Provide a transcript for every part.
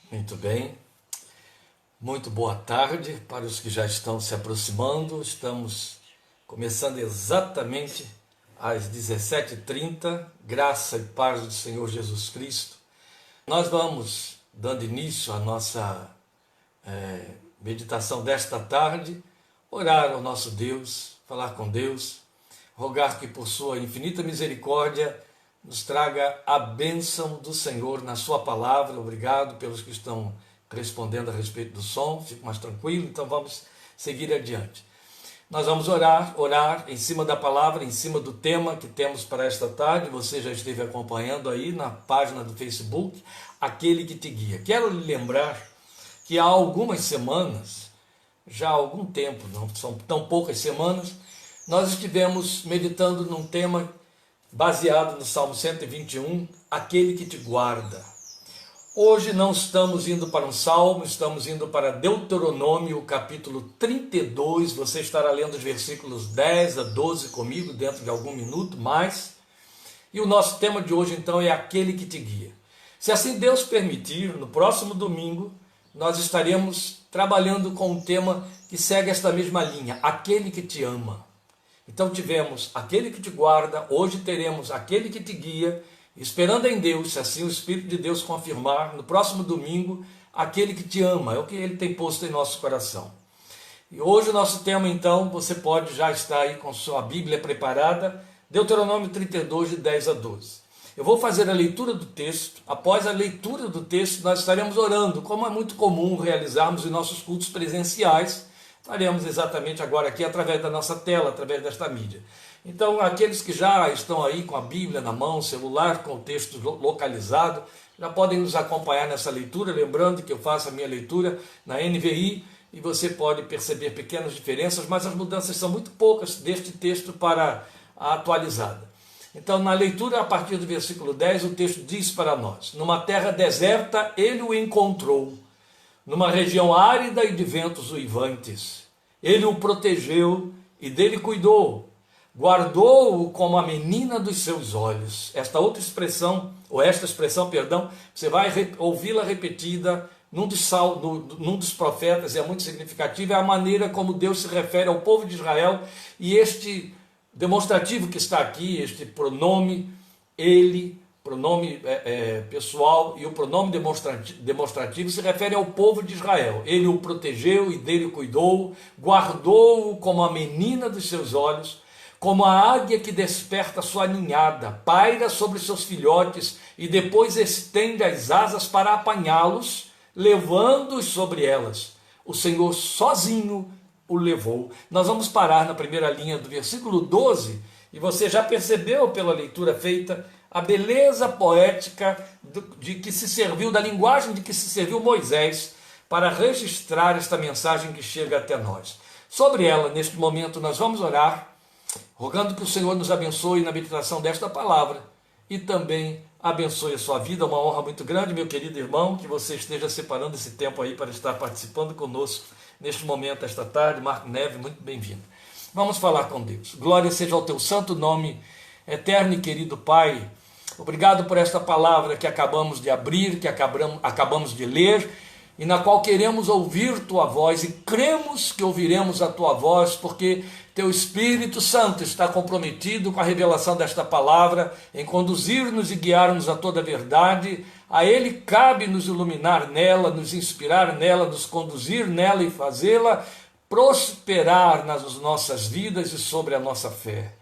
Muito bem, muito boa tarde para os que já estão se aproximando. Estamos começando exatamente às 17h30, graça e paz do Senhor Jesus Cristo. Nós vamos dando início à nossa meditação desta tarde, orar ao nosso Deus, falar com Deus, rogar que por sua infinita misericórdia nos traga a bênção do Senhor na sua palavra. Obrigado pelos que estão respondendo a respeito do som, fico mais tranquilo, então vamos seguir adiante. Nós vamos orar em cima da palavra, em cima do tema que temos para esta tarde. Você já esteve acompanhando aí na página do Facebook, Aquele que te guia. Quero lhe lembrar que há algumas semanas, já há algum tempo, não são tão poucas semanas, nós estivemos meditando num tema baseado no Salmo 121, aquele que te guarda. Hoje não estamos indo para um salmo, estamos indo para Deuteronômio, capítulo 32. Você estará lendo os versículos 10 a 12 comigo, dentro de algum minuto mais. E o nosso tema de hoje, então, é aquele que te guia. Se assim Deus permitir, no próximo domingo, nós estaremos trabalhando com um tema que segue esta mesma linha, aquele que te ama. Então tivemos aquele que te guarda, hoje teremos aquele que te guia, esperando em Deus, se assim o Espírito de Deus confirmar, no próximo domingo, aquele que te ama, é o que Ele tem posto em nosso coração. E hoje o nosso tema, então, você pode já estar aí com sua Bíblia preparada, Deuteronômio 32, de 10 a 12. Eu vou fazer a leitura do texto, após a leitura do texto nós estaremos orando, como é muito comum realizarmos em nossos cultos presenciais. Faremos exatamente agora aqui através da nossa tela, através desta mídia. Então, aqueles que já estão aí com a Bíblia na mão, celular, com o texto localizado, já podem nos acompanhar nessa leitura, lembrando que eu faço a minha leitura na NVI, e você pode perceber pequenas diferenças, mas as mudanças são muito poucas deste texto para a atualizada. Então, na leitura, a partir do versículo 10, o texto diz para nós: numa terra deserta ele o encontrou, numa região árida e de ventos uivantes. Ele o protegeu e dele cuidou. Guardou-o como a menina dos seus olhos. Esta expressão, você vai ouvi-la repetida num dos profetas, e é muito significativa, é a maneira como Deus se refere ao povo de Israel, e este demonstrativo que está aqui, este pronome, ele, pronome pessoal, e o pronome demonstrativo se refere ao povo de Israel. Ele o protegeu e dele cuidou, guardou-o como a menina dos seus olhos, como a águia que desperta sua ninhada, paira sobre seus filhotes e depois estende as asas para apanhá-los, levando-os sobre elas. O Senhor sozinho o levou. Nós vamos parar na primeira linha do versículo 12, e você já percebeu pela leitura feita a beleza poética de que se serviu, da linguagem de que se serviu Moisés para registrar esta mensagem que chega até nós. Sobre ela, neste momento, nós vamos orar, rogando que o Senhor nos abençoe na meditação desta palavra e também abençoe a sua vida. Uma honra muito grande, meu querido irmão, que você esteja separando esse tempo aí para estar participando conosco neste momento, esta tarde. Marco Neves, muito bem-vindo. Vamos falar com Deus. Glória seja ao teu santo nome, eterno e querido Pai. Obrigado por esta palavra que acabamos de abrir, que acabamos de ler, e na qual queremos ouvir tua voz, e cremos que ouviremos a tua voz, porque teu Espírito Santo está comprometido com a revelação desta palavra, em conduzir-nos e guiar-nos a toda a verdade. A Ele cabe nos iluminar nela, nos inspirar nela, nos conduzir nela e fazê-la prosperar nas nossas vidas e sobre a nossa fé.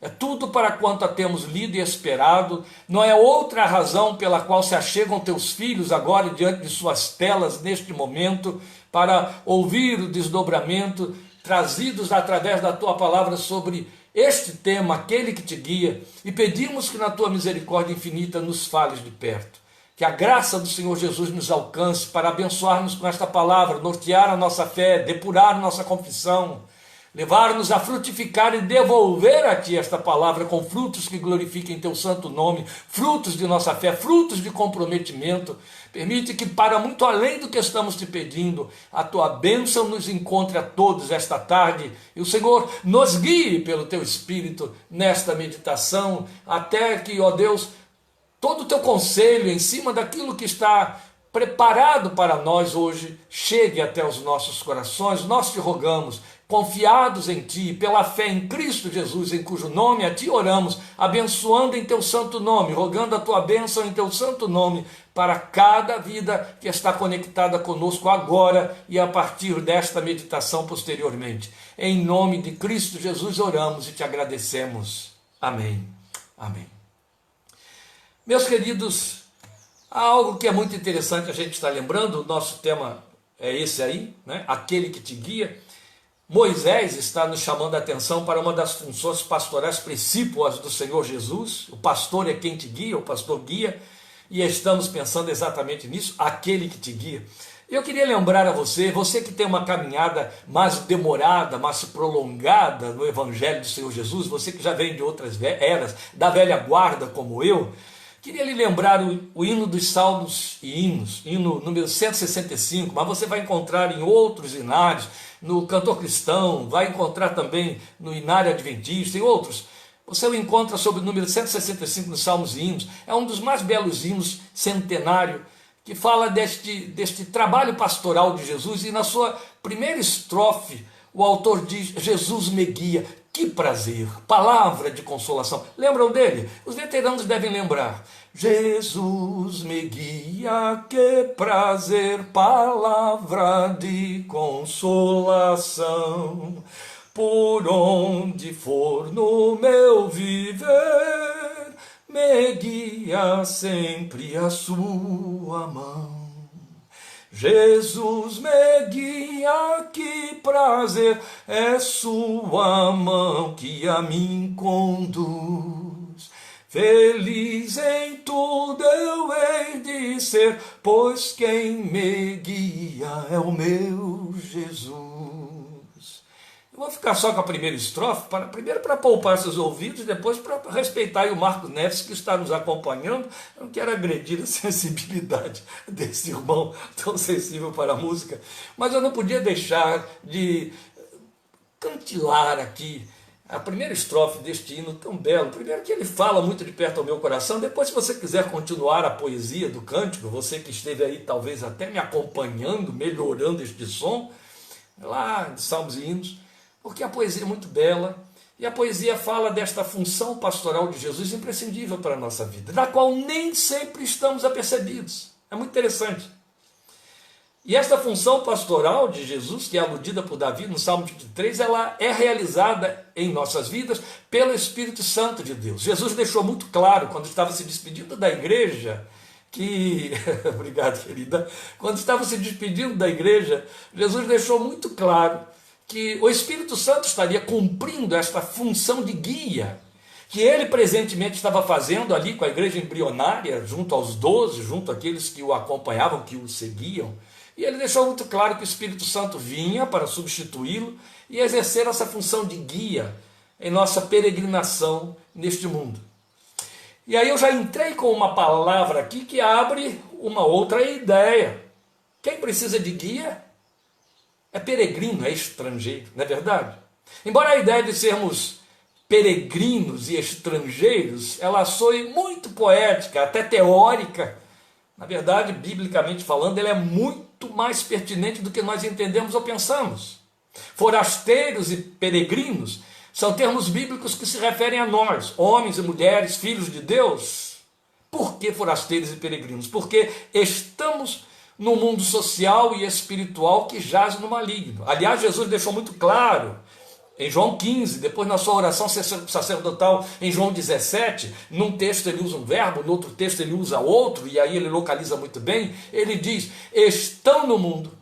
É tudo para quanto a temos lido e esperado. Não é outra razão pela qual se achegam teus filhos agora diante de suas telas neste momento, para ouvir o desdobramento trazidos através da tua palavra sobre este tema, aquele que te guia, e pedimos que na tua misericórdia infinita nos fales de perto. Que a graça do Senhor Jesus nos alcance para abençoar-nos com esta palavra, nortear a nossa fé, depurar nossa confissão, levar-nos a frutificar e devolver a Ti esta palavra com frutos que glorifiquem Teu santo nome, frutos de nossa fé, frutos de comprometimento. Permite que, para muito além do que estamos Te pedindo, a Tua bênção nos encontre a todos esta tarde, e o Senhor nos guie pelo Teu Espírito nesta meditação, até que, ó Deus, todo o Teu conselho em cima daquilo que está preparado para nós hoje, chegue até os nossos corações. Nós te rogamos, confiados em Ti, pela fé em Cristo Jesus, em cujo nome a Ti oramos, abençoando em Teu santo nome, rogando a Tua bênção em Teu santo nome, para cada vida que está conectada conosco agora e a partir desta meditação posteriormente. Em nome de Cristo Jesus oramos e Te agradecemos. Amém. Amém. Meus queridos, há algo que é muito interessante a gente estar lembrando, o nosso tema é esse aí, né? Aquele que te guia. Moisés está nos chamando a atenção para uma das funções pastorais principais do Senhor Jesus. O pastor é quem te guia, o pastor guia, e estamos pensando exatamente nisso, aquele que te guia. Eu queria lembrar a você que tem uma caminhada mais demorada, mais prolongada no Evangelho do Senhor Jesus, você que já vem de outras eras, da velha guarda como eu, queria lhe lembrar o hino dos Salmos e Hinos, hino número 165, mas você vai encontrar em outros hinários, no Cantor Cristão, vai encontrar também no Inário Adventista e outros. Você o encontra sob o número 165 nos Salmos e Hinos. É um dos mais belos hinos centenário, que fala deste trabalho pastoral de Jesus, e na sua primeira estrofe, o autor diz: Jesus me guia. Que prazer, palavra de consolação. Lembram dele? Os veteranos devem lembrar. Jesus me guia, que prazer, palavra de consolação. Por onde for no meu viver, me guia sempre a sua mão. Jesus me guia, que prazer, é sua mão que a mim conduz. Feliz em tudo eu hei de ser, pois quem me guia é o meu Jesus. Eu vou ficar só com a primeira estrofe, primeiro para poupar seus ouvidos, depois para respeitar o Marcos Neves, que está nos acompanhando. Eu não quero agredir a sensibilidade desse irmão tão sensível para a música, mas eu não podia deixar de cantilar aqui a primeira estrofe deste hino tão belo. Primeiro que ele fala muito de perto ao meu coração, depois se você quiser continuar a poesia do cântico, você que esteve aí talvez até me acompanhando, melhorando este som, lá de Salmos e Hinos, porque a poesia é muito bela, e a poesia fala desta função pastoral de Jesus imprescindível para a nossa vida, da qual nem sempre estamos apercebidos. É muito interessante. E esta função pastoral de Jesus, que é aludida por Davi no Salmo 23, ela é realizada em nossas vidas pelo Espírito Santo de Deus. Jesus deixou muito claro, quando estava se despedindo da igreja, obrigado, querida. Quando estava se despedindo da igreja, Jesus deixou muito claro que o Espírito Santo estaria cumprindo esta função de guia, que ele presentemente estava fazendo ali com a igreja embrionária, junto aos 12, junto àqueles que o acompanhavam, que o seguiam. E ele deixou muito claro que o Espírito Santo vinha para substituí-lo e exercer essa função de guia em nossa peregrinação neste mundo. E aí eu já entrei com uma palavra aqui que abre uma outra ideia. Quem precisa de guia é peregrino, é estrangeiro, não é verdade? Embora a ideia de sermos peregrinos e estrangeiros, ela soe muito poética, até teórica, na verdade, biblicamente falando, ela é muito mais pertinente do que nós entendemos ou pensamos. Forasteiros e peregrinos são termos bíblicos que se referem a nós, homens e mulheres, filhos de Deus. Por que forasteiros e peregrinos? Porque estamos no mundo social e espiritual que jaz no maligno. Aliás, Jesus deixou muito claro em João 15, depois na sua oração sacerdotal em João 17, num texto ele usa um verbo, no outro texto ele usa outro, e aí ele localiza muito bem, ele diz: estão no mundo,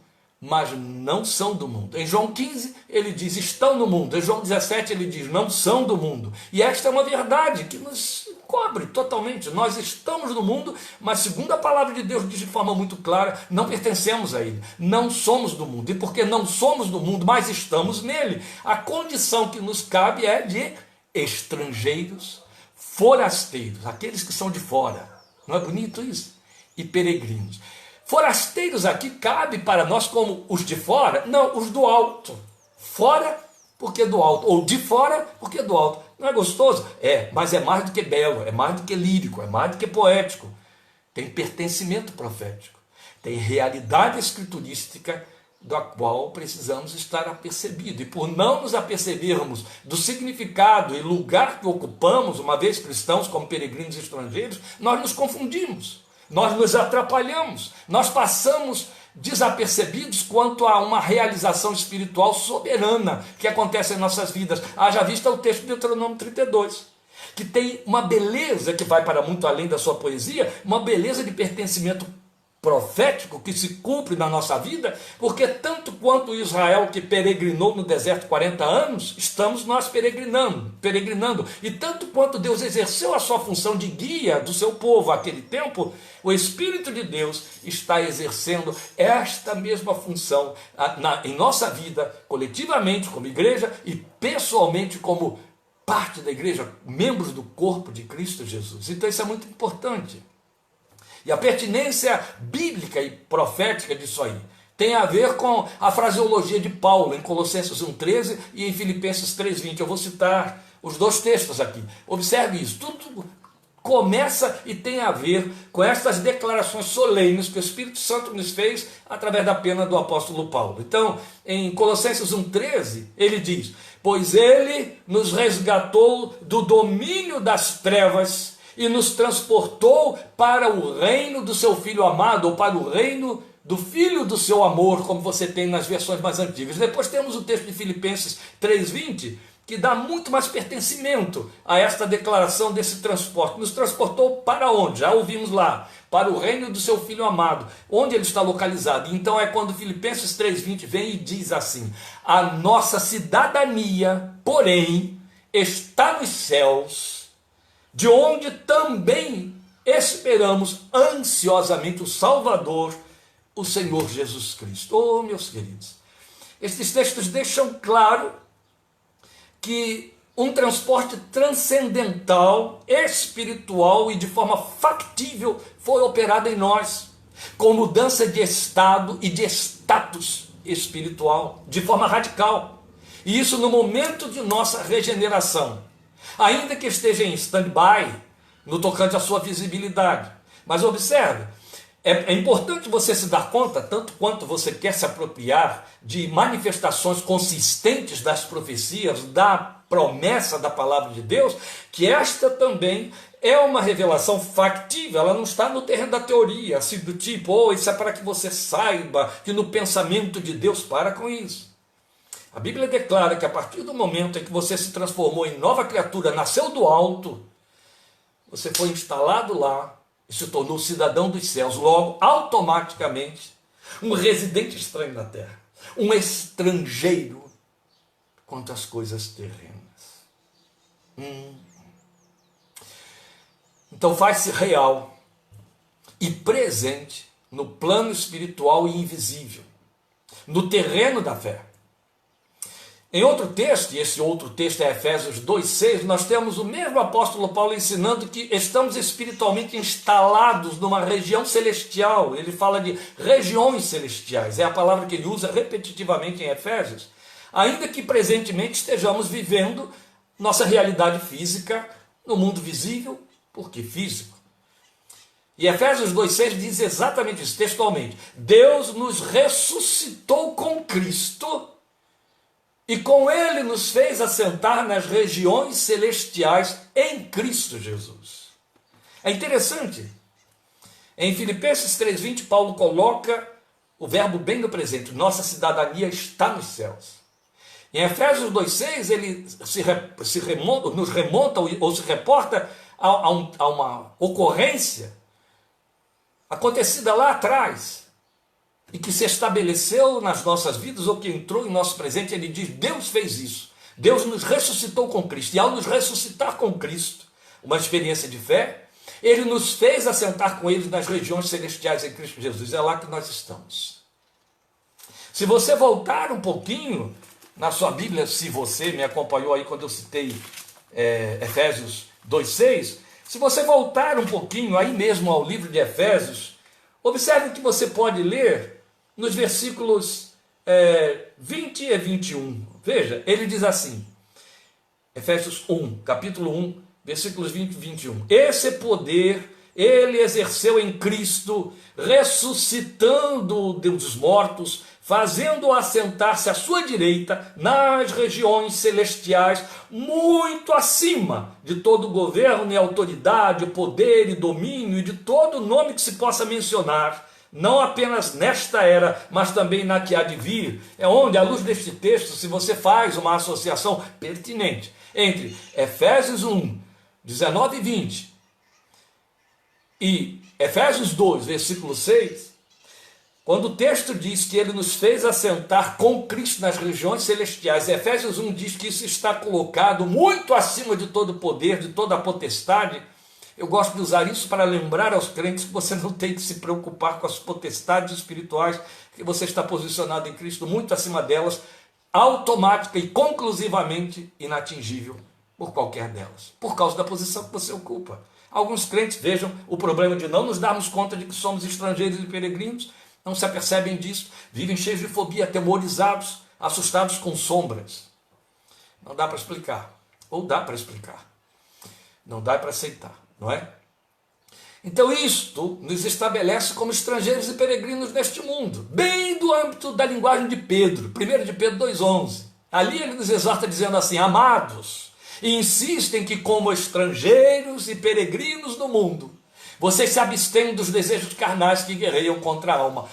mas não são do mundo. Em João 15 ele diz: estão no mundo. Em João 17 ele diz: não são do mundo. E esta é uma verdade que nos cobre totalmente. Nós estamos no mundo, mas segundo a palavra de Deus diz de forma muito clara, não pertencemos a ele, não somos do mundo. E porque não somos do mundo, mas estamos nele, a condição que nos cabe é de estrangeiros, forasteiros, aqueles que são de fora. Não é bonito isso? E peregrinos. Forasteiros aqui cabe para nós como os de fora? Não, os do alto. Fora porque do alto, ou de fora porque do alto. Não é gostoso? É, mas é mais do que belo, é mais do que lírico, é mais do que poético. Tem pertencimento profético. Tem realidade escriturística da qual precisamos estar apercebidos. E por não nos apercebermos do significado e lugar que ocupamos, uma vez cristãos como peregrinos estrangeiros, nós nos confundimos, nós nos atrapalhamos, nós passamos desapercebidos quanto a uma realização espiritual soberana que acontece em nossas vidas. Haja vista o texto de Deuteronômio 32, que tem uma beleza que vai para muito além da sua poesia, uma beleza de pertencimento profético que se cumpre na nossa vida, porque tanto quanto Israel que peregrinou no deserto 40 anos, estamos nós peregrinando, e tanto quanto Deus exerceu a sua função de guia do seu povo àquele tempo, o Espírito de Deus está exercendo esta mesma função em nossa vida, coletivamente como igreja e pessoalmente como parte da igreja, membros do corpo de Cristo Jesus. Então isso é muito importante. E a pertinência bíblica e profética disso aí tem a ver com a fraseologia de Paulo em Colossenses 1,13 e em Filipenses 3,20. Eu vou citar os dois textos aqui. Observe isso. Tudo começa e tem a ver com estas declarações solenes que o Espírito Santo nos fez através da pena do apóstolo Paulo. Então, em Colossenses 1,13, ele diz: pois ele nos resgatou do domínio das trevas e nos transportou para o reino do seu Filho amado, ou para o reino do Filho do seu amor, como você tem nas versões mais antigas. Depois temos o texto de Filipenses 3,20, que dá muito mais pertencimento a esta declaração desse transporte. Nos transportou para onde? Já ouvimos lá, para o reino do seu Filho amado, onde ele está localizado. Então é quando Filipenses 3,20 vem e diz assim: a nossa cidadania, porém, está nos céus, de onde também esperamos ansiosamente o Salvador, o Senhor Jesus Cristo. Oh, meus queridos, estes textos deixam claro que um transporte transcendental, espiritual e de forma factível foi operado em nós, com mudança de estado e de status espiritual, de forma radical. E isso no momento de nossa regeneração, ainda que esteja em stand-by no tocante à sua visibilidade. Mas observe, é importante você se dar conta, tanto quanto você quer se apropriar de manifestações consistentes das profecias, da promessa da palavra de Deus, que esta também é uma revelação factível. Ela não está no terreno da teoria, assim do tipo, isso é para que você saiba que no pensamento de Deus, para com isso. A Bíblia declara que a partir do momento em que você se transformou em nova criatura, nasceu do alto, você foi instalado lá e se tornou cidadão dos céus, logo, automaticamente, um residente estranho na terra, um estrangeiro quanto às coisas terrenas. Então faz-se real e presente no plano espiritual e invisível, no terreno da fé. Em outro texto, e esse outro texto é Efésios 2,6, nós temos o mesmo apóstolo Paulo ensinando que estamos espiritualmente instalados numa região celestial. Ele fala de regiões celestiais, é a palavra que ele usa repetitivamente em Efésios. Ainda que presentemente estejamos vivendo nossa realidade física no mundo visível, porque físico. E Efésios 2,6 diz exatamente isso, textualmente: Deus nos ressuscitou com Cristo, e com ele nos fez assentar nas regiões celestiais em Cristo Jesus. É interessante. Em Filipenses 3,20, Paulo coloca o verbo bem no presente. Nossa cidadania está nos céus. Em Efésios 2,6, ele nos remonta ou se reporta a uma ocorrência acontecida lá atrás, e que se estabeleceu nas nossas vidas, ou que entrou em nosso presente. Ele diz: Deus fez isso, Deus nos ressuscitou com Cristo, e ao nos ressuscitar com Cristo, uma experiência de fé, ele nos fez assentar com ele nas regiões celestiais em Cristo Jesus. É lá que nós estamos. Se você voltar um pouquinho na sua Bíblia, se você me acompanhou aí quando eu citei Efésios 2,6, se você voltar um pouquinho aí mesmo ao livro de Efésios, observe que você pode ler nos versículos 20 e 21. Veja, ele diz assim, Efésios 1, capítulo 1, versículos 20 e 21. Esse poder ele exerceu em Cristo, ressuscitando dos mortos, fazendo-o assentar-se à sua direita nas regiões celestiais, muito acima de todo governo e autoridade, poder e domínio e de todo nome que se possa mencionar, não apenas nesta era, mas também na que há de vir. É onde, à luz deste texto, se você faz uma associação pertinente entre Efésios 1, 19 e 20 e Efésios 2, versículo 6, quando o texto diz que ele nos fez assentar com Cristo nas regiões celestiais, Efésios 1 diz que isso está colocado muito acima de todo poder, de toda a potestade. Eu gosto de usar isso para lembrar aos crentes que você não tem que se preocupar com as potestades espirituais, que você está posicionado em Cristo muito acima delas, automática e conclusivamente inatingível por qualquer delas, por causa da posição que você ocupa. Alguns crentes vejam o problema de não nos darmos conta de que somos estrangeiros e peregrinos, não se apercebem disso, vivem cheios de fobia, atemorizados, assustados com sombras. Não dá para explicar, ou dá para explicar, não dá para aceitar, não é? Então isto nos estabelece como estrangeiros e peregrinos neste mundo, bem do âmbito da linguagem de Pedro, 1 de Pedro 2,11. Ali ele nos exorta dizendo assim: amados, e insistem que como estrangeiros e peregrinos no mundo, vocês se abstêm dos desejos carnais que guerreiam contra a alma.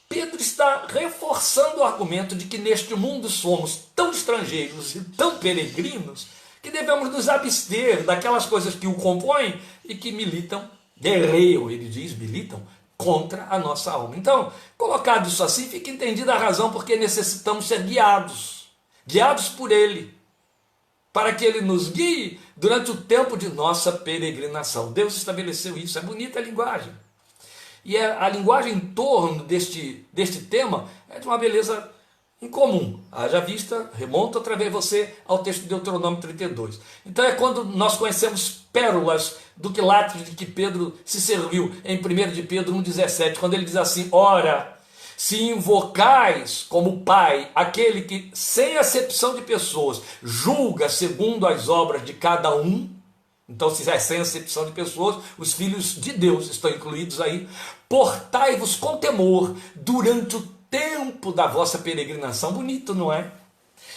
Pedro está reforçando o argumento de que neste mundo somos tão estrangeiros e tão peregrinos que devemos nos abster daquelas coisas que o compõem e que militam, guerreiam, ele diz, militam, contra a nossa alma. Então, colocado isso assim, fica entendida a razão porque necessitamos ser guiados por ele, para que ele nos guie durante o tempo de nossa peregrinação. Deus estabeleceu isso, é bonita a linguagem. E a linguagem em torno deste tema é de uma beleza incomum. Haja vista, remonta outra vez você ao texto de Deuteronômio 32. Então é quando nós conhecemos pérolas do quilate de que Pedro se serviu em 1 de Pedro 1,17, quando ele diz assim: ora, se invocais como Pai aquele que, sem acepção de pessoas, julga segundo as obras de cada um, então se é sem acepção de pessoas, os filhos de Deus estão incluídos aí, portai-vos com temor durante o tempo da vossa peregrinação. Bonito, não é?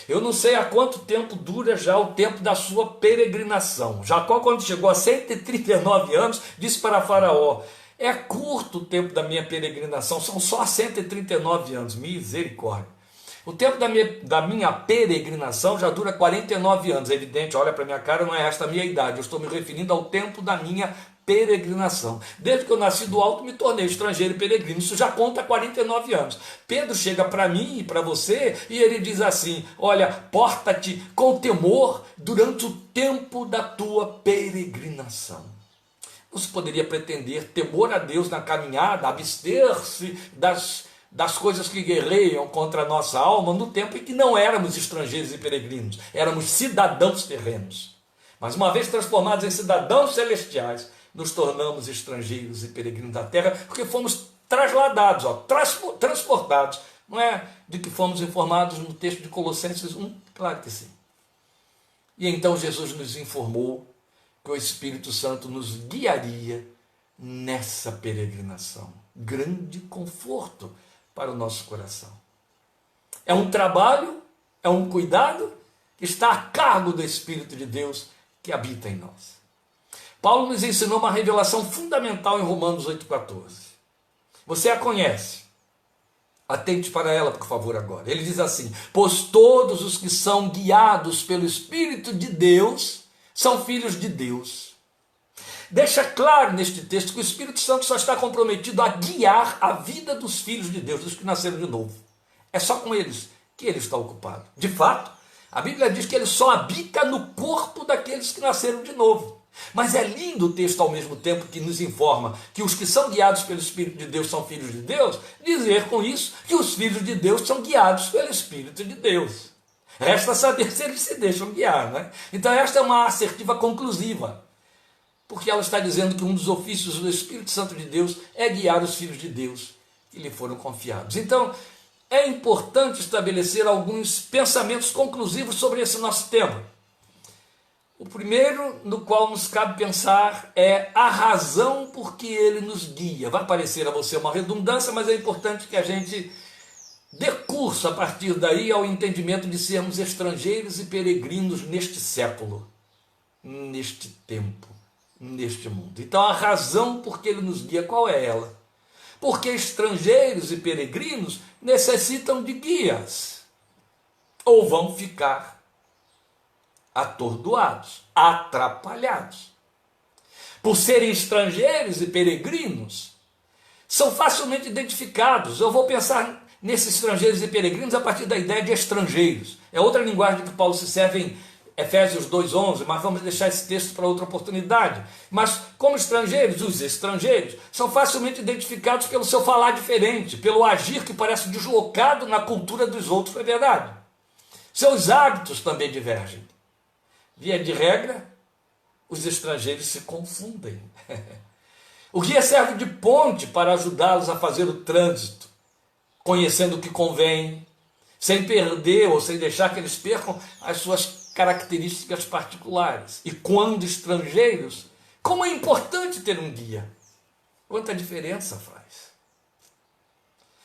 Eu não sei há quanto tempo dura já o tempo da sua peregrinação. Jacó, quando chegou a 139 anos, disse para Faraó: é curto o tempo da minha peregrinação, são só 139 anos, misericórdia. O tempo da minha peregrinação já dura 49 anos, é evidente, olha para a minha cara, não é esta a minha idade, eu estou me referindo ao tempo da minha peregrinação. Desde que eu nasci do alto, me tornei estrangeiro e peregrino, isso já conta 49 anos. Pedro chega para mim e para você e ele diz assim: olha, porta-te com temor durante o tempo da tua peregrinação. Não se poderia pretender temor a Deus na caminhada, abster-se das coisas que guerreiam contra a nossa alma no tempo em que não éramos estrangeiros e peregrinos, éramos cidadãos terrenos. Mas uma vez transformados em cidadãos celestiais, nos tornamos estrangeiros e peregrinos da terra, porque fomos trasladados, transportados. Não é de que fomos informados no texto de Colossenses 1? Claro que sim. E então Jesus nos informou que o Espírito Santo nos guiaria nessa peregrinação. Grande conforto para o nosso coração. É um trabalho, é um cuidado que está a cargo do Espírito de Deus que habita em nós. Paulo nos ensinou uma revelação fundamental em Romanos 8,14. Você a conhece. Atente para ela, por favor, agora. Ele diz assim: pois todos os que são guiados pelo Espírito de Deus são filhos de Deus. Deixa claro neste texto que o Espírito Santo só está comprometido a guiar a vida dos filhos de Deus, dos que nasceram de novo. É só com eles que ele está ocupado. De fato, a Bíblia diz que ele só habita no corpo daqueles que nasceram de novo. Mas é lindo o texto ao mesmo tempo que nos informa que os que são guiados pelo Espírito de Deus são filhos de Deus, dizer com isso que os filhos de Deus são guiados pelo Espírito de Deus. Resta saber se eles se deixam guiar, né? Então esta é uma assertiva conclusiva, porque ela está dizendo que um dos ofícios do Espírito Santo de Deus é guiar os filhos de Deus que lhe foram confiados. Então é importante estabelecer alguns pensamentos conclusivos sobre esse nosso tema. O primeiro no qual nos cabe pensar é a razão por que ele nos guia. Vai parecer a você uma redundância, mas é importante que a gente dê curso a partir daí ao entendimento de sermos estrangeiros e peregrinos neste século, neste tempo, neste mundo. Então a razão por que ele nos guia, qual é ela? Porque estrangeiros e peregrinos necessitam de guias, ou vão ficar atordoados, atrapalhados. Por serem estrangeiros e peregrinos, são facilmente identificados. Eu vou pensar nesses estrangeiros e peregrinos a partir da ideia de estrangeiros. É outra linguagem que Paulo se serve em Efésios 2,11, mas vamos deixar esse texto para outra oportunidade. Mas como estrangeiros, os estrangeiros são facilmente identificados pelo seu falar diferente, pelo agir que parece deslocado na cultura dos outros, é verdade. Seus hábitos também divergem. Via de regra, os estrangeiros se confundem. O guia serve de ponte para ajudá-los a fazer o trânsito, conhecendo o que convém, sem perder ou sem deixar que eles percam as suas características particulares. E quando estrangeiros, como é importante ter um guia. Quanta diferença faz.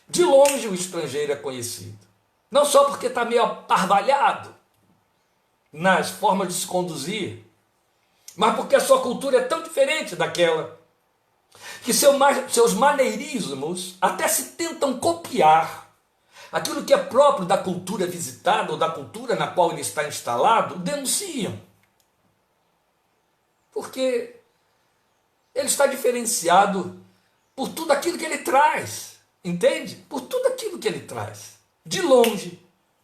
De longe o estrangeiro é conhecido. Não só porque está meio aparvalhado nas formas de se conduzir, mas porque a sua cultura é tão diferente daquela, que seus maneirismos até se tentam copiar aquilo que é próprio da cultura visitada ou da cultura na qual ele está instalado, denunciam. Porque ele está diferenciado por tudo aquilo que ele traz, entende? Por tudo aquilo que ele traz. De longe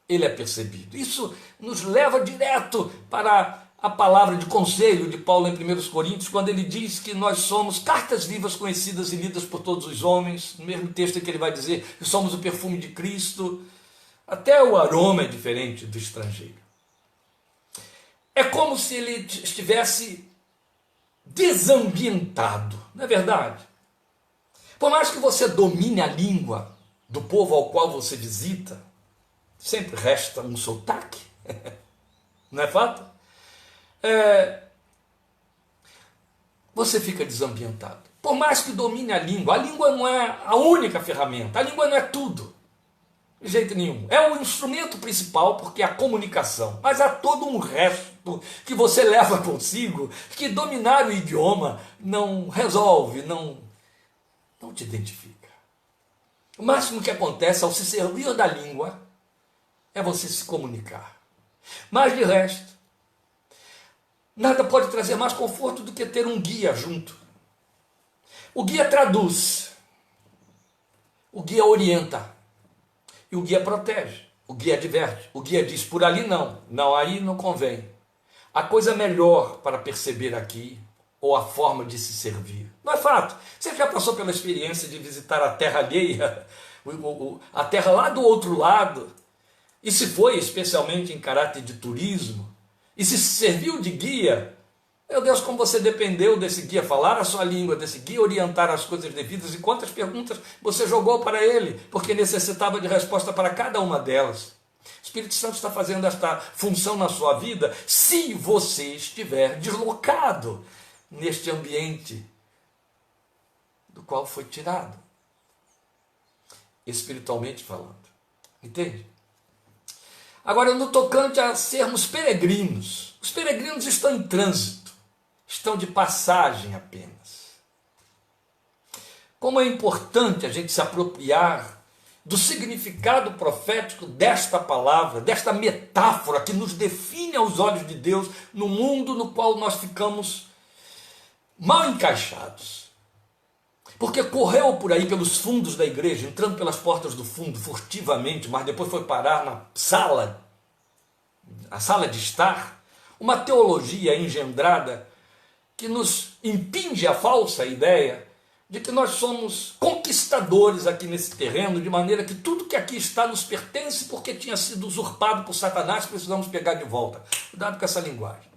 ele é percebido. Isso nos leva direto para a palavra de conselho de Paulo em 1 Coríntios, quando ele diz que nós somos cartas vivas conhecidas e lidas por todos os homens, no mesmo texto em que ele vai dizer que somos o perfume de Cristo. Até o aroma é diferente do estrangeiro. É como se ele estivesse desambientado, não é verdade? Por mais que você domine a língua do povo ao qual você visita, sempre resta um sotaque, não é fato? Você fica desambientado. Por mais que domine a língua não é a única ferramenta, a língua não é tudo, de jeito nenhum. É o instrumento principal porque é a comunicação, mas há todo um resto que você leva consigo, que dominar o idioma não resolve, não te identifica. O máximo que acontece ao se servir da língua é você se comunicar. Mas de resto, nada pode trazer mais conforto do que ter um guia junto. O guia traduz, o guia orienta, e o guia protege, o guia adverte, o guia diz, por ali não, aí não convém. A coisa melhor para perceber aqui, ou a forma de se servir. Não é fato. Você já passou pela experiência de visitar a terra alheia, a terra lá do outro lado, e se foi especialmente em caráter de turismo, e se serviu de guia, meu Deus, como você dependeu desse guia falar a sua língua, desse guia orientar as coisas devidas, e quantas perguntas você jogou para ele, porque necessitava de resposta para cada uma delas. O Espírito Santo está fazendo esta função na sua vida, se você estiver deslocado neste ambiente do qual foi tirado, espiritualmente falando. Entende? Agora, no tocante a sermos peregrinos, os peregrinos estão em trânsito, estão de passagem apenas. Como é importante a gente se apropriar do significado profético desta palavra, desta metáfora que nos define aos olhos de Deus no mundo no qual nós ficamos mal encaixados. Porque correu por aí pelos fundos da igreja, entrando pelas portas do fundo, furtivamente, mas depois foi parar na sala, a sala de estar, uma teologia engendrada que nos impinge a falsa ideia de que nós somos conquistadores aqui nesse terreno, de maneira que tudo que aqui está nos pertence porque tinha sido usurpado por Satanás, precisamos pegar de volta. Cuidado com essa linguagem.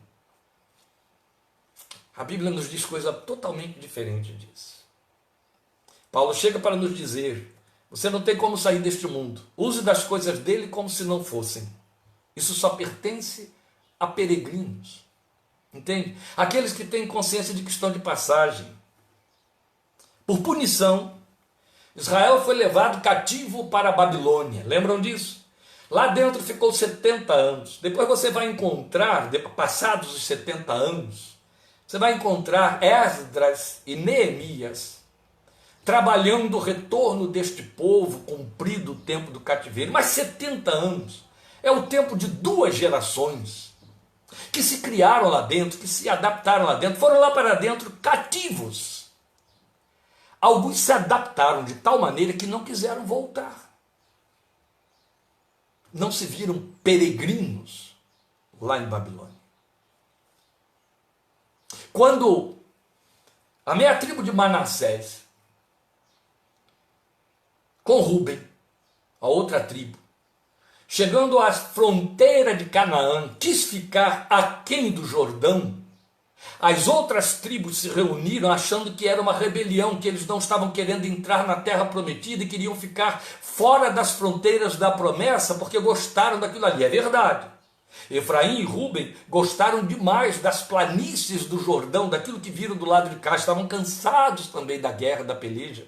A Bíblia nos diz coisa totalmente diferente disso. Paulo chega para nos dizer, você não tem como sair deste mundo, use das coisas dele como se não fossem. Isso só pertence a peregrinos. Entende? Aqueles que têm consciência de que estão de passagem. Por punição, Israel foi levado cativo para a Babilônia. Lembram disso? Lá dentro ficou 70 anos. Depois você vai encontrar, passados os 70 anos, você vai encontrar Esdras e Neemias trabalhando o retorno deste povo, cumprido o tempo do cativeiro. Mas 70 anos é o tempo de 2 gerações que se criaram lá dentro, que se adaptaram lá dentro, foram lá para dentro cativos. Alguns se adaptaram de tal maneira que não quiseram voltar. Não se viram peregrinos lá em Babilônia. Quando a meia tribo de Manassés, com Rúben, a outra tribo, chegando à fronteira de Canaã, quis ficar aquém do Jordão, as outras tribos se reuniram achando que era uma rebelião, que eles não estavam querendo entrar na terra prometida e queriam ficar fora das fronteiras da promessa porque gostaram daquilo ali. É verdade. Efraim e Rúben gostaram demais das planícies do Jordão, daquilo que viram do lado de cá, estavam cansados também da guerra, da peleja.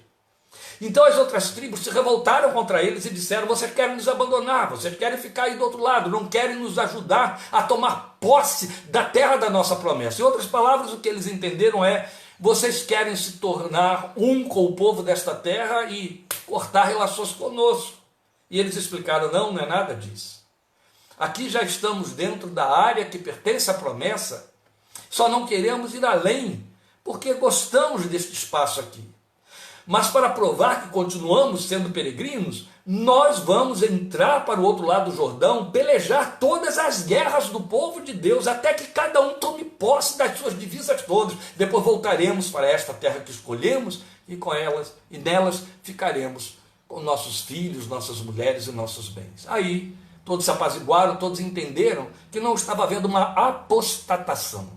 Então as outras tribos se revoltaram contra eles e disseram: vocês querem nos abandonar, vocês querem ficar aí do outro lado, não querem nos ajudar a tomar posse da terra da nossa promessa. Em outras palavras, o que eles entenderam é: vocês querem se tornar um com o povo desta terra e cortar relações conosco. E eles explicaram: não é nada disso. Aqui já estamos dentro da área que pertence à promessa, só não queremos ir além, porque gostamos deste espaço aqui. Mas para provar que continuamos sendo peregrinos, nós vamos entrar para o outro lado do Jordão, pelejar todas as guerras do povo de Deus, até que cada um tome posse das suas divisas todas. Depois voltaremos para esta terra que escolhemos e com elas e nelas ficaremos com nossos filhos, nossas mulheres e nossos bens. Aí todos se apaziguaram, todos entenderam que não estava havendo uma apostatação.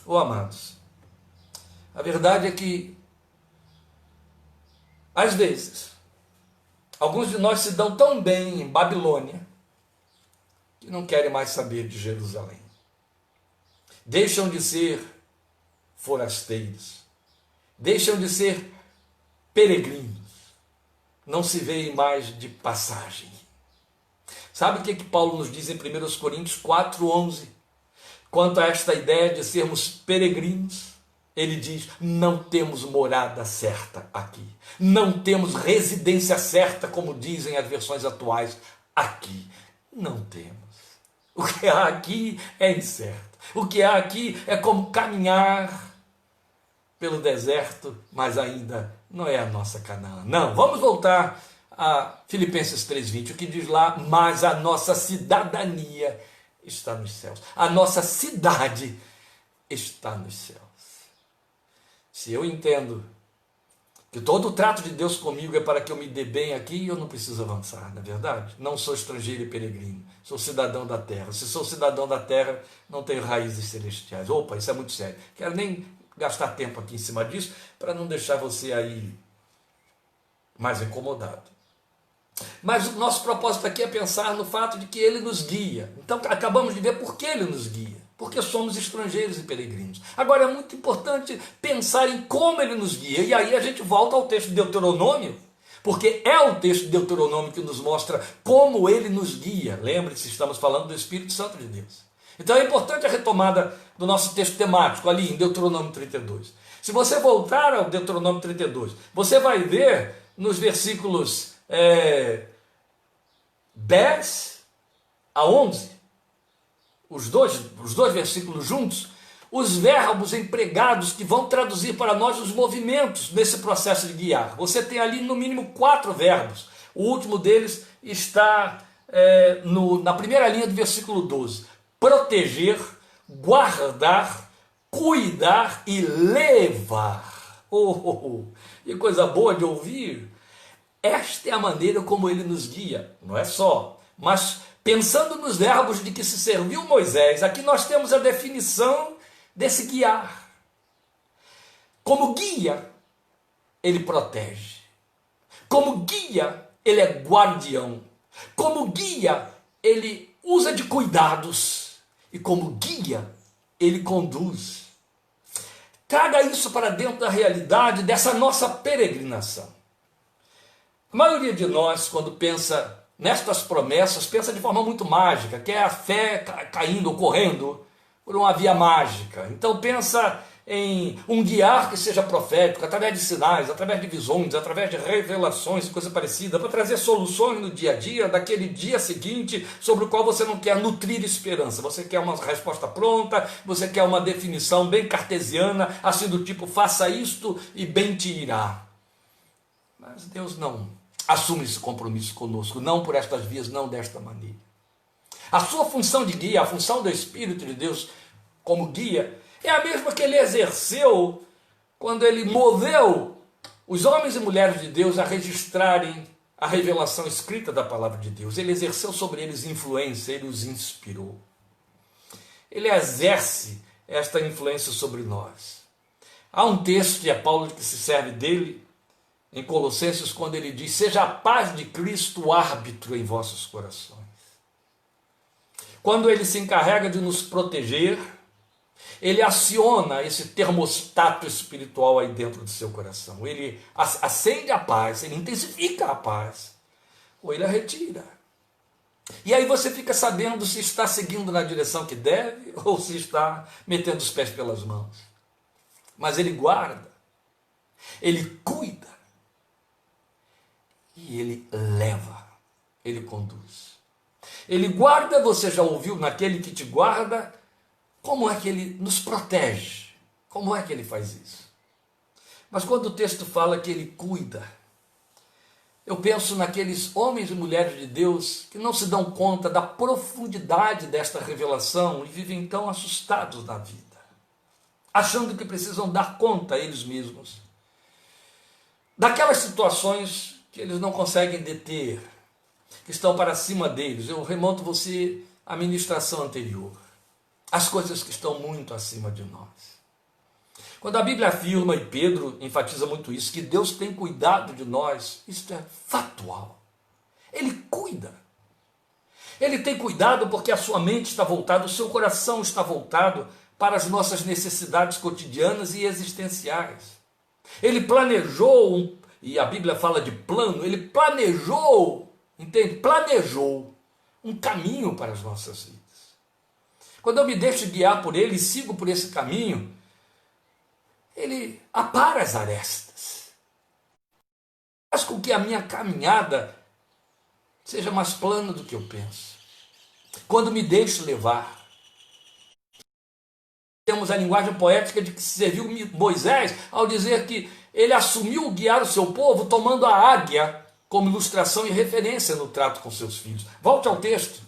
Oh, amados, a verdade é que às vezes, alguns de nós se dão tão bem em Babilônia que não querem mais saber de Jerusalém. Deixam de ser forasteiros, deixam de ser peregrinos, não se veem mais de passagem. Sabe o que Paulo nos diz em 1 Coríntios 4:11? Quanto a esta ideia de sermos peregrinos, ele diz: não temos morada certa aqui. Não temos residência certa, como dizem as versões atuais, aqui. Não temos. O que há aqui é incerto. O que há aqui é como caminhar pelo deserto, mas ainda não é a nossa Canaã. Não, vamos voltar a Filipenses 3:20, o que diz lá: mas a nossa cidadania está nos céus. A nossa cidade está nos céus. Se eu entendo que todo o trato de Deus comigo é para que eu me dê bem aqui, eu não preciso avançar, não é verdade? Não sou estrangeiro e peregrino, sou cidadão da terra. Se sou cidadão da terra, não tenho raízes celestiais. Opa, isso é muito sério. Quero nem gastar tempo aqui em cima disso, para não deixar você aí mais incomodado. Mas o nosso propósito aqui é pensar no fato de que Ele nos guia. Então acabamos de ver por que Ele nos guia. Porque somos estrangeiros e peregrinos. Agora é muito importante pensar em como Ele nos guia. E aí a gente volta ao texto de Deuteronômio, porque é o texto de Deuteronômio que nos mostra como Ele nos guia. Lembre-se, estamos falando do Espírito Santo de Deus. Então é importante a retomada do nosso texto temático ali em Deuteronômio 32. Se você voltar ao Deuteronômio 32, você vai ver nos versículos 10 a 11, os dois versículos juntos, os verbos empregados que vão traduzir para nós os movimentos nesse processo de guiar. Você tem ali no mínimo 4 verbos. O último deles está na primeira linha do versículo 12. Proteger, guardar, cuidar e levar. Que coisa boa de ouvir. Esta é a maneira como Ele nos guia. Não é só, mas pensando nos verbos de que se serviu Moisés, aqui nós temos a definição desse guiar. Como guia, Ele protege. Como guia, Ele é guardião. Como guia, Ele usa de cuidados. E como guia, ele conduz. Traga isso para dentro da realidade dessa nossa peregrinação. A maioria de nós, quando pensa nestas promessas, pensa de forma muito mágica, que é a fé caindo, ocorrendo por uma via mágica. Então pensa em um guiar que seja profético, através de sinais, através de visões, através de revelações, coisa parecida, para trazer soluções no dia a dia, daquele dia seguinte, sobre o qual você não quer nutrir esperança. Você quer uma resposta pronta, você quer uma definição bem cartesiana, assim do tipo, faça isto e bem te irá. Mas Deus não assume esse compromisso conosco, não por estas vias, não desta maneira. A sua função de guia, a função do Espírito de Deus como guia, é a mesma que ele exerceu quando ele moveu os homens e mulheres de Deus a registrarem a revelação escrita da palavra de Deus. Ele exerceu sobre eles influência, ele os inspirou. Ele exerce esta influência sobre nós. Há um texto, e é Paulo que se serve dele, em Colossenses, quando ele diz, seja a paz de Cristo o árbitro em vossos corações. Quando ele se encarrega de nos proteger, ele aciona esse termostato espiritual aí dentro do seu coração. Ele acende a paz, ele intensifica a paz, ou ele a retira. E aí você fica sabendo se está seguindo na direção que deve, ou se está metendo os pés pelas mãos. Mas ele guarda, ele cuida, e ele leva, ele conduz. Ele guarda, você já ouviu naquele que te guarda, como é que ele nos protege? Como é que ele faz isso? Mas quando o texto fala que ele cuida, eu penso naqueles homens e mulheres de Deus que não se dão conta da profundidade desta revelação e vivem tão assustados na vida, achando que precisam dar conta a eles mesmos daquelas situações que eles não conseguem deter, que estão para cima deles. Eu remonto você à ministração anterior. As coisas que estão muito acima de nós. Quando a Bíblia afirma, e Pedro enfatiza muito isso, que Deus tem cuidado de nós, isso é factual. Ele cuida. Ele tem cuidado porque a sua mente está voltada, o seu coração está voltado para as nossas necessidades cotidianas e existenciais. Ele planejou, e a Bíblia fala de plano, ele planejou, entende? Planejou um caminho para as nossas vidas. Quando eu me deixo guiar por ele e sigo por esse caminho, ele apara as arestas. Faz com que a minha caminhada seja mais plana do que eu penso. Quando me deixo levar. Temos a linguagem poética de que se serviu Moisés ao dizer que ele assumiu guiar o seu povo tomando a águia como ilustração e referência no trato com seus filhos. Volte ao texto.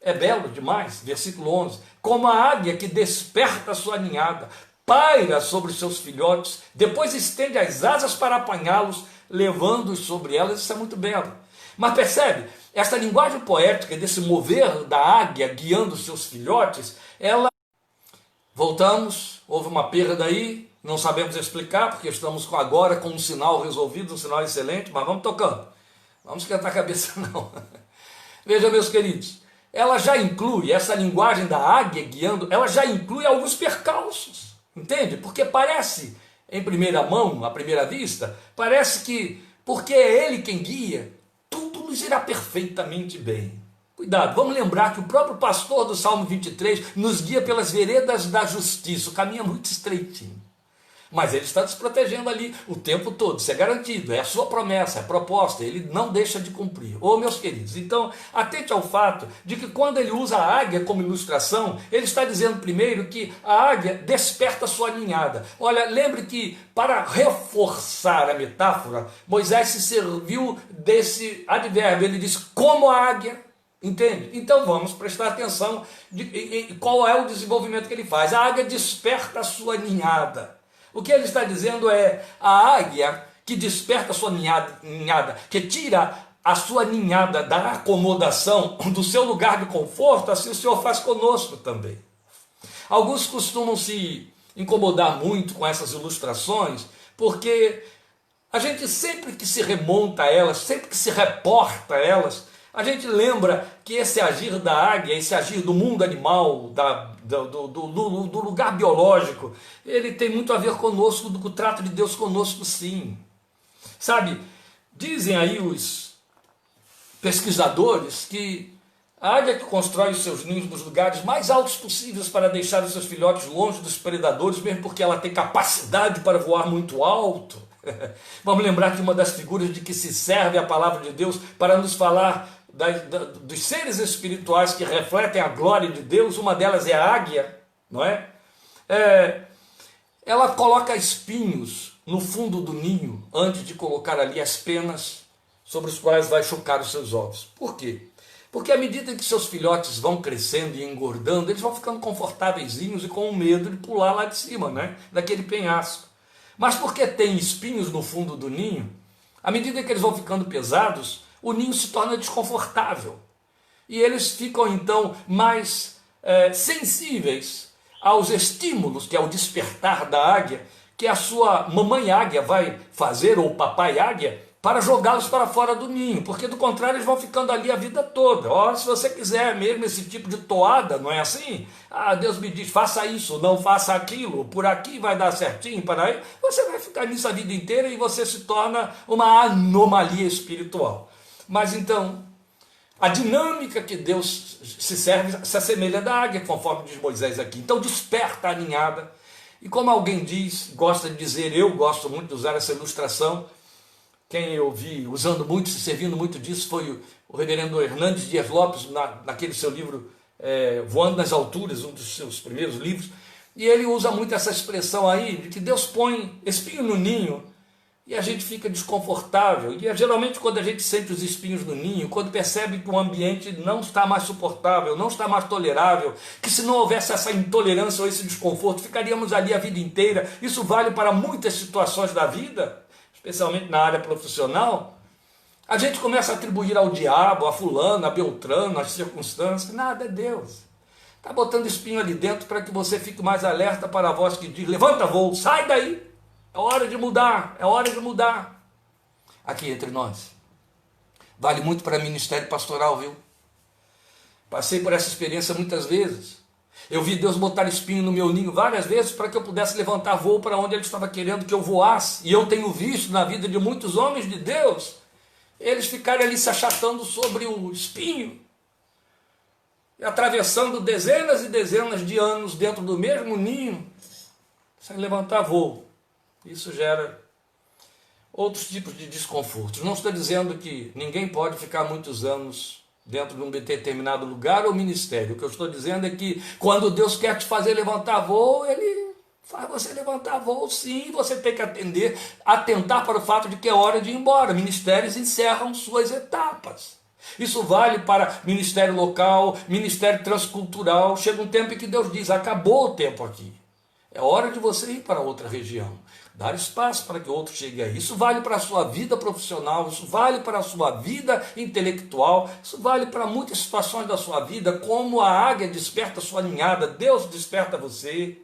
É belo demais, versículo 11. Como a águia que desperta a sua ninhada, paira sobre os seus filhotes, depois estende as asas para apanhá-los, levando-os sobre elas. Isso é muito belo. Mas percebe, essa linguagem poética desse mover da águia guiando os seus filhotes, ela... Voltamos, houve uma perda aí, não sabemos explicar, porque estamos agora com um sinal resolvido, um sinal excelente, mas vamos tocando. Vamos esquentar a cabeça não. Veja, meus queridos, ela já inclui, essa linguagem da águia guiando, ela já inclui alguns percalços, entende? Porque parece, em primeira mão, à primeira vista, parece que, porque é ele quem guia, tudo nos irá perfeitamente bem. Cuidado, vamos lembrar que o próprio pastor do Salmo 23 nos guia pelas veredas da justiça, o caminho é muito estreitinho. Mas ele está nos protegendo ali o tempo todo, isso é garantido, é a sua promessa, é a proposta, ele não deixa de cumprir. Ô meus queridos, então atente ao fato de que quando ele usa a águia como ilustração, ele está dizendo primeiro que a águia desperta a sua ninhada. Olha, lembre que para reforçar a metáfora, Moisés se serviu desse advérbio, ele diz como a águia. Entende? Então vamos prestar atenção de qual é o desenvolvimento que ele faz. A águia desperta a sua ninhada. O que ele está dizendo é a águia que desperta a sua ninhada, que tira a sua ninhada da acomodação, do seu lugar de conforto, assim o Senhor faz conosco também. Alguns costumam se incomodar muito com essas ilustrações, porque a gente sempre que se remonta a elas, sempre que se reporta a elas, a gente lembra que esse agir da águia, esse agir do mundo animal, do lugar biológico, ele tem muito a ver conosco, com o trato de Deus conosco, sim. Sabe, dizem aí os pesquisadores que a águia que constrói os seus ninhos nos lugares mais altos possíveis para deixar os seus filhotes longe dos predadores, mesmo porque ela tem capacidade para voar muito alto. Vamos lembrar de uma das figuras de que se serve a palavra de Deus para nos falar dos seres espirituais que refletem a glória de Deus. Uma delas é a águia, não é? Ela coloca espinhos no fundo do ninho antes de colocar ali as penas sobre os quais vai chocar os seus ovos. Por quê? Porque à medida que seus filhotes vão crescendo e engordando, eles vão ficando confortáveis e com medo de pular lá de cima, né? Daquele penhasco. Mas porque tem espinhos no fundo do ninho, à medida que eles vão ficando pesados, o ninho se torna desconfortável. E eles ficam então mais sensíveis aos estímulos, que é o despertar da águia, que a sua mamãe águia vai fazer, ou papai águia, para jogá-los para fora do ninho, porque do contrário eles vão ficando ali a vida toda. Ora, se você quiser mesmo esse tipo de toada, não é assim? Ah, Deus me diz, faça isso, não faça aquilo, por aqui vai dar certinho, para aí. Você vai ficar nisso a vida inteira e você se torna uma anomalia espiritual. Mas então, a dinâmica que Deus se serve se assemelha da águia, conforme diz Moisés aqui. Então desperta a ninhada. E como alguém diz, gosta de dizer, eu gosto muito de usar essa ilustração, quem eu vi usando muito, se servindo muito disso, foi o reverendo Hernandes Dias Lopes, naquele seu livro Voando nas Alturas, um dos seus primeiros livros, e ele usa muito essa expressão aí, de que Deus põe espinho no ninho, e a gente fica desconfortável, e é geralmente quando a gente sente os espinhos no ninho, quando percebe que o ambiente não está mais suportável, não está mais tolerável, que se não houvesse essa intolerância ou esse desconforto, ficaríamos ali a vida inteira. Isso vale para muitas situações da vida, especialmente na área profissional. A gente começa a atribuir ao diabo, a fulano, a beltrano, as circunstâncias. Nada, é Deus. Está botando espinho ali dentro para que você fique mais alerta para a voz que diz, levanta voo, sai daí, é hora de mudar, é hora de mudar. Aqui entre nós, vale muito para ministério pastoral, viu? Passei por essa experiência muitas vezes. Eu vi Deus botar espinho no meu ninho várias vezes para que eu pudesse levantar voo para onde Ele estava querendo que eu voasse. E eu tenho visto na vida de muitos homens de Deus, eles ficarem ali se achatando sobre o espinho, e atravessando dezenas e dezenas de anos dentro do mesmo ninho, sem levantar voo. Isso gera outros tipos de desconfortos. Não estou dizendo que ninguém pode ficar muitos anos dentro de um determinado lugar ou ministério. O que eu estou dizendo é que quando Deus quer te fazer levantar voo, Ele faz você levantar voo, sim. Você tem que atentar para o fato de que é hora de ir embora. Ministérios encerram suas etapas. Isso vale para ministério local, ministério transcultural. Chega um tempo em que Deus diz, acabou o tempo aqui. É hora de você ir para outra região. Dar espaço para que outro chegue aí. Isso vale para a sua vida profissional, isso vale para a sua vida intelectual, isso vale para muitas situações da sua vida, como a águia desperta a sua ninhada, Deus desperta você.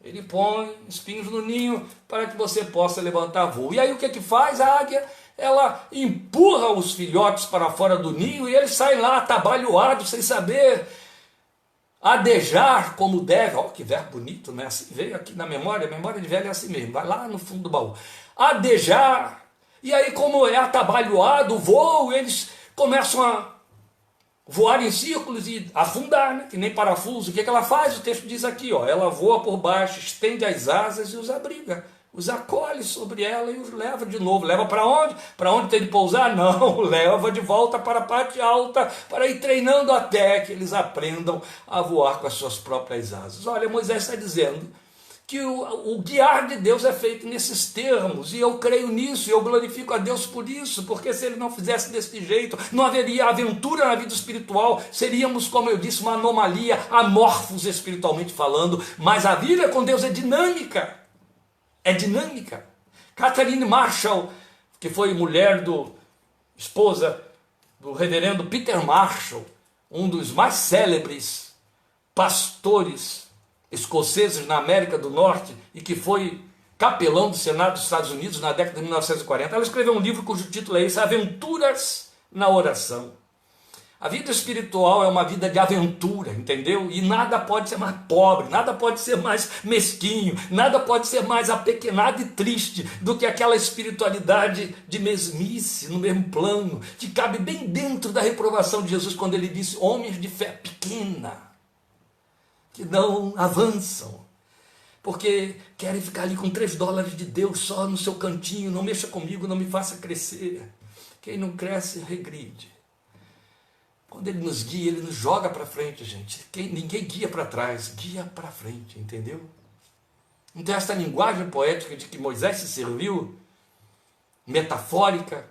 Ele põe espinhos no ninho para que você possa levantar voo. E aí o que é que faz a águia? Ela empurra os filhotes para fora do ninho e eles saem lá atabalhoados, sem saber adejar como deve. Olha que verbo bonito, né? Assim veio aqui na memória, a memória de velho é assim mesmo, vai lá no fundo do baú. Adejar, e aí como é atabalhoado o voo, eles começam a voar em círculos e afundar, né? Que nem parafuso. O que ela faz? O texto diz aqui, ó, ela voa por baixo, estende as asas e os abriga. Os acolhe sobre ela e os leva de novo. Leva para onde? Para onde tem de pousar? Não, leva de volta para a parte alta, para ir treinando até que eles aprendam a voar com as suas próprias asas. Olha, Moisés está dizendo que o guiar de Deus é feito nesses termos, e eu creio nisso, e eu glorifico a Deus por isso, porque se Ele não fizesse desse jeito, não haveria aventura na vida espiritual, seríamos, como eu disse, uma anomalia, amorfos espiritualmente falando, mas a vida com Deus é dinâmica. É dinâmica. Catherine Marshall, que foi esposa do reverendo Peter Marshall, um dos mais célebres pastores escoceses na América do Norte e que foi capelão do Senado dos Estados Unidos na década de 1940, ela escreveu um livro cujo título é esse, Aventuras na Oração. A vida espiritual é uma vida de aventura, entendeu? E nada pode ser mais pobre, nada pode ser mais mesquinho, nada pode ser mais apequenado e triste do que aquela espiritualidade de mesmice, no mesmo plano, que cabe bem dentro da reprovação de Jesus, quando ele disse: homens de fé pequena, que não avançam, porque querem ficar ali com $3 de Deus só no seu cantinho, não mexa comigo, não me faça crescer. Quem não cresce, regride. Quando ele nos guia, ele nos joga para frente, gente. Ninguém guia para trás, guia para frente, entendeu? Então essa linguagem poética de que Moisés se serviu, metafórica,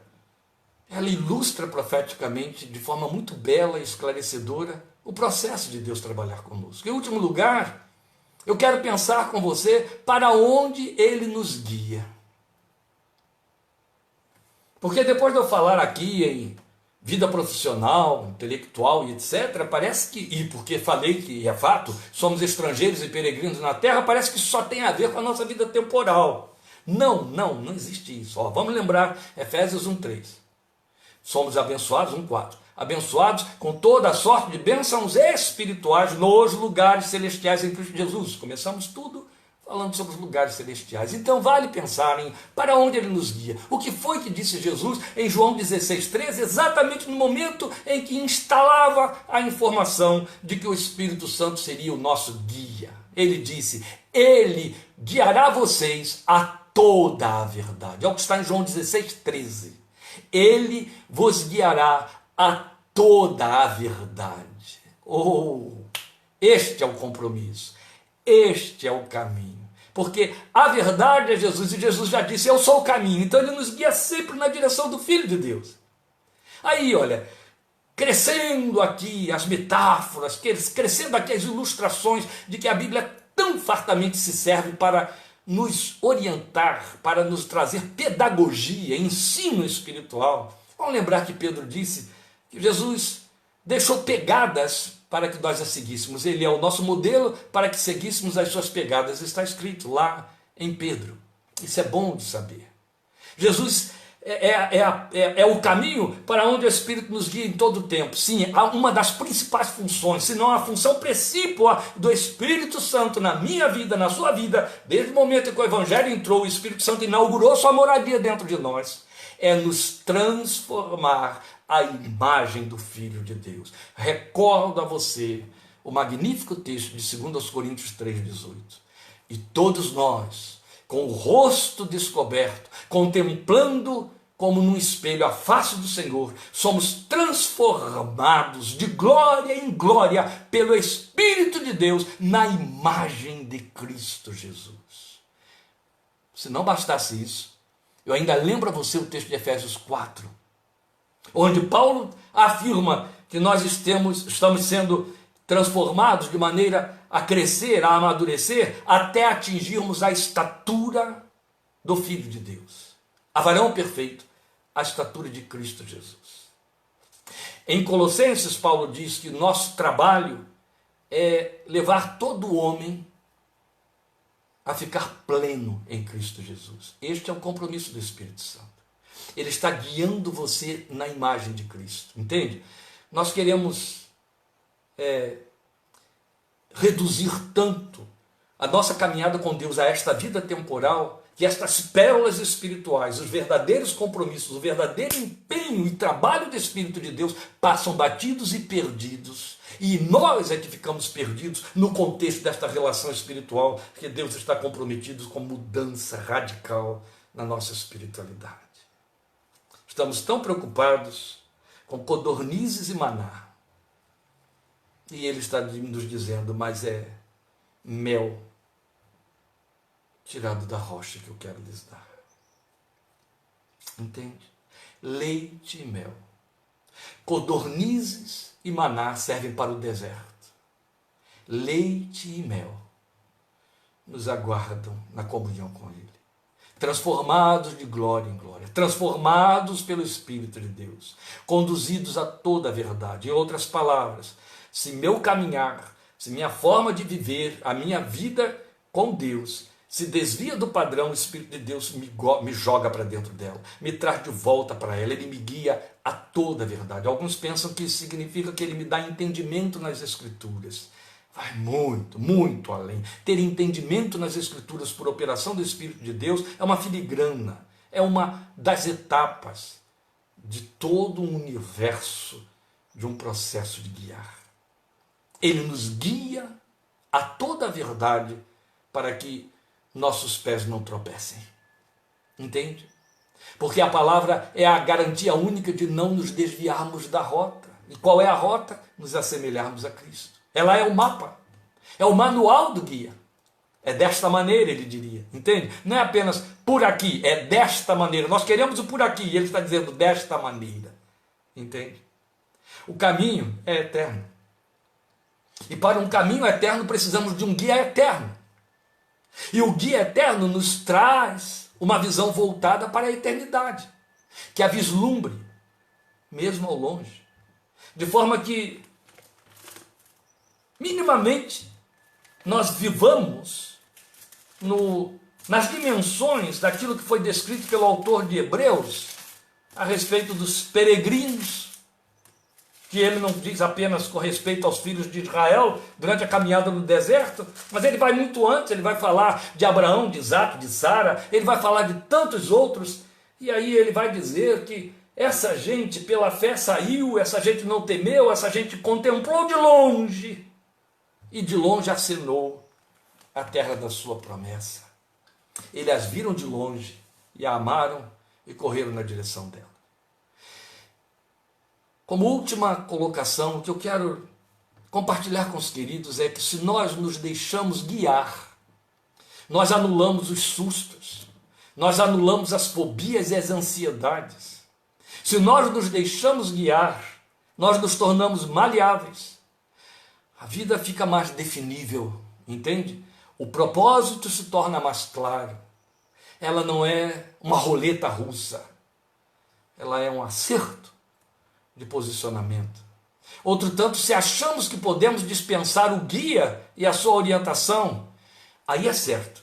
ela ilustra profeticamente, de forma muito bela e esclarecedora, o processo de Deus trabalhar conosco. Em último lugar, eu quero pensar com você para onde ele nos guia. Porque depois de eu falar aqui em vida profissional, intelectual e etc., parece que, e porque falei que é fato, somos estrangeiros e peregrinos na terra, parece que só tem a ver com a nossa vida temporal. Não existe isso. Vamos lembrar Efésios 1:3. Somos abençoados, 1:4. Abençoados com toda a sorte de bênçãos espirituais nos lugares celestiais em Cristo Jesus. Começamos tudo falando sobre os lugares celestiais. Então vale pensar em para onde ele nos guia. O que foi que disse Jesus em João 16:13, exatamente no momento em que instalava a informação de que o Espírito Santo seria o nosso guia. Ele disse: ele guiará vocês a toda a verdade. É o que está em João 16:13. Ele vos guiará a toda a verdade. Este é o compromisso. Este é o caminho. Porque a verdade é Jesus, e Jesus já disse: eu sou o caminho. Então ele nos guia sempre na direção do Filho de Deus. Aí, olha, crescendo aqui as metáforas, crescendo aqui as ilustrações de que a Bíblia tão fartamente se serve para nos orientar, para nos trazer pedagogia, ensino espiritual. Vamos lembrar que Pedro disse que Jesus deixou pegadas para que nós a seguíssemos. Ele é o nosso modelo para que seguíssemos as suas pegadas. Está escrito lá em Pedro. Isso é bom de saber. Jesus é o caminho para onde o Espírito nos guia em todo o tempo. Sim, uma das principais funções, se não a função principal do Espírito Santo na minha vida, na sua vida, desde o momento em que o Evangelho entrou, o Espírito Santo inaugurou sua moradia dentro de nós, é nos transformar a imagem do Filho de Deus. Recordo a você o magnífico texto de 2 Coríntios 3,18. E todos nós, com o rosto descoberto, contemplando como num espelho a face do Senhor, somos transformados de glória em glória pelo Espírito de Deus na imagem de Cristo Jesus. Se não bastasse isso, eu ainda lembro a você o texto de Efésios 4, onde Paulo afirma que nós estamos sendo transformados de maneira a crescer, a amadurecer, até atingirmos a estatura do Filho de Deus, a varão perfeito, a estatura de Cristo Jesus. Em Colossenses, Paulo diz que nosso trabalho é levar todo homem a ficar pleno em Cristo Jesus. Este é o compromisso do Espírito Santo. Ele está guiando você na imagem de Cristo, entende? Nós queremos reduzir tanto a nossa caminhada com Deus a esta vida temporal, que estas pérolas espirituais, os verdadeiros compromissos, o verdadeiro empenho e trabalho do Espírito de Deus passam batidos e perdidos, e nós é que ficamos perdidos no contexto desta relação espiritual, que Deus está comprometido com mudança radical na nossa espiritualidade. Estamos tão preocupados com codornizes e maná, e Ele está nos dizendo: mas é mel tirado da rocha que eu quero lhes dar. Entende? Leite e mel. Codornizes e maná servem para o deserto. Leite e mel nos aguardam na comunhão com Ele. Transformados de glória em glória, transformados pelo Espírito de Deus, conduzidos a toda a verdade. Em outras palavras, se meu caminhar, se minha forma de viver, a minha vida com Deus se desvia do padrão, o Espírito de Deus me joga para dentro dela, me traz de volta para ela, ele me guia a toda a verdade. Alguns pensam que isso significa que ele me dá entendimento nas Escrituras. Vai muito, muito além. Ter entendimento nas Escrituras por operação do Espírito de Deus é uma filigrana, é uma das etapas de todo um universo de um processo de guiar. Ele nos guia a toda a verdade para que nossos pés não tropecem. Entende? Porque a palavra é a garantia única de não nos desviarmos da rota. E qual é a rota? Nos assemelharmos a Cristo. Ela é o mapa, é o manual do guia. É desta maneira, ele diria. Entende? Não é apenas por aqui, é desta maneira. Nós queremos o por aqui, e ele está dizendo desta maneira. Entende? O caminho é eterno. E para um caminho eterno precisamos de um guia eterno. E o guia eterno nos traz uma visão voltada para a eternidade, que a vislumbre, mesmo ao longe, de forma que, minimamente, nós vivamos nas dimensões daquilo que foi descrito pelo autor de Hebreus, a respeito dos peregrinos, que ele não diz apenas com respeito aos filhos de Israel durante a caminhada no deserto, mas ele vai muito antes, ele vai falar de Abraão, de Isaac, de Sara, ele vai falar de tantos outros, e aí ele vai dizer que essa gente pela fé saiu, essa gente não temeu, essa gente contemplou de longe, e de longe acenou a terra da sua promessa. Eles as viram de longe, e a amaram, e correram na direção dela. Como última colocação, o que eu quero compartilhar com os queridos é que se nós nos deixamos guiar, nós anulamos os sustos, nós anulamos as fobias e as ansiedades. Se nós nos deixamos guiar, nós nos tornamos maleáveis. A vida fica mais definível, entende? O propósito se torna mais claro. Ela não é uma roleta russa, ela é um acerto de posicionamento. Outro tanto, se achamos que podemos dispensar o guia e a sua orientação, aí é certo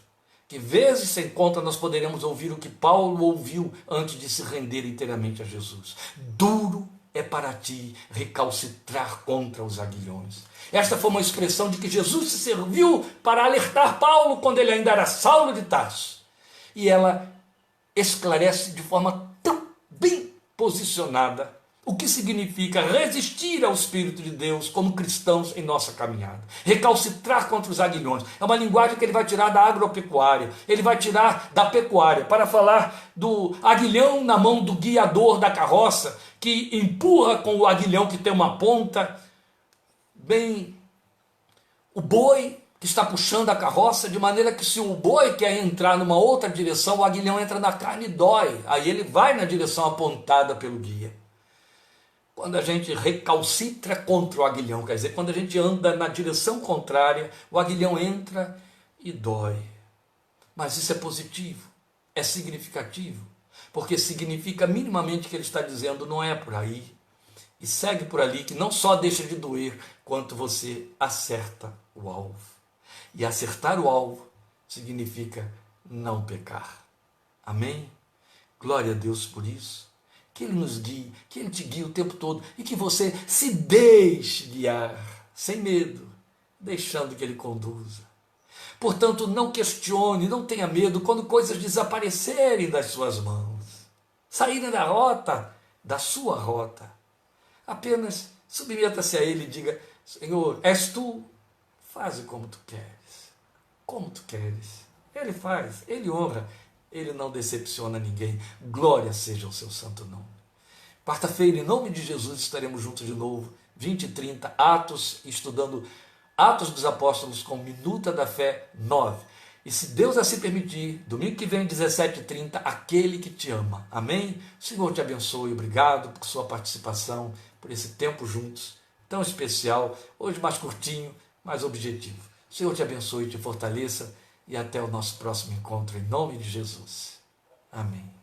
que vezes sem conta nós poderemos ouvir o que Paulo ouviu antes de se render inteiramente a Jesus. Duro é para ti recalcitrar contra os aguilhões. Esta foi uma expressão de que Jesus se serviu para alertar Paulo quando ele ainda era Saulo de Tarso. E ela esclarece de forma tão bem posicionada o que significa resistir ao Espírito de Deus como cristãos em nossa caminhada. Recalcitrar contra os aguilhões. É uma linguagem que ele vai tirar da agropecuária. Ele vai tirar da pecuária para falar do aguilhão na mão do guiador da carroça, que empurra com o aguilhão que tem uma ponta, bem o boi que está puxando a carroça, de maneira que se o boi quer entrar numa outra direção, o aguilhão entra na carne e dói. Aí ele vai na direção apontada pelo guia. Quando a gente recalcitra contra o aguilhão, quer dizer, quando a gente anda na direção contrária, o aguilhão entra e dói. Mas isso é positivo, é significativo, porque significa minimamente que ele está dizendo, não é por aí, e segue por ali, que não só deixa de doer, quanto você acerta o alvo. E acertar o alvo significa não pecar. Amém? Glória a Deus por isso. Que Ele nos guie, que Ele te guie o tempo todo e que você se deixe guiar, sem medo, deixando que Ele conduza. Portanto, não questione, não tenha medo quando coisas desaparecerem das suas mãos, saírem da rota, da sua rota. Apenas submeta-se a Ele e diga, Senhor, és Tu, faze como Tu queres, como Tu queres. Ele faz, Ele honra. Ele não decepciona ninguém. Glória seja o seu santo nome. Quarta-feira, em nome de Jesus, estaremos juntos de novo, 20 e 30, Atos, estudando Atos dos Apóstolos com Minuta da Fé 9. E se Deus assim permitir, domingo que vem, 17 e 30, aquele que te ama. Amém? O Senhor te abençoe. Obrigado por sua participação, por esse tempo juntos, tão especial, hoje mais curtinho, mais objetivo. O Senhor te abençoe e te fortaleça. E até o nosso próximo encontro, em nome de Jesus. Amém.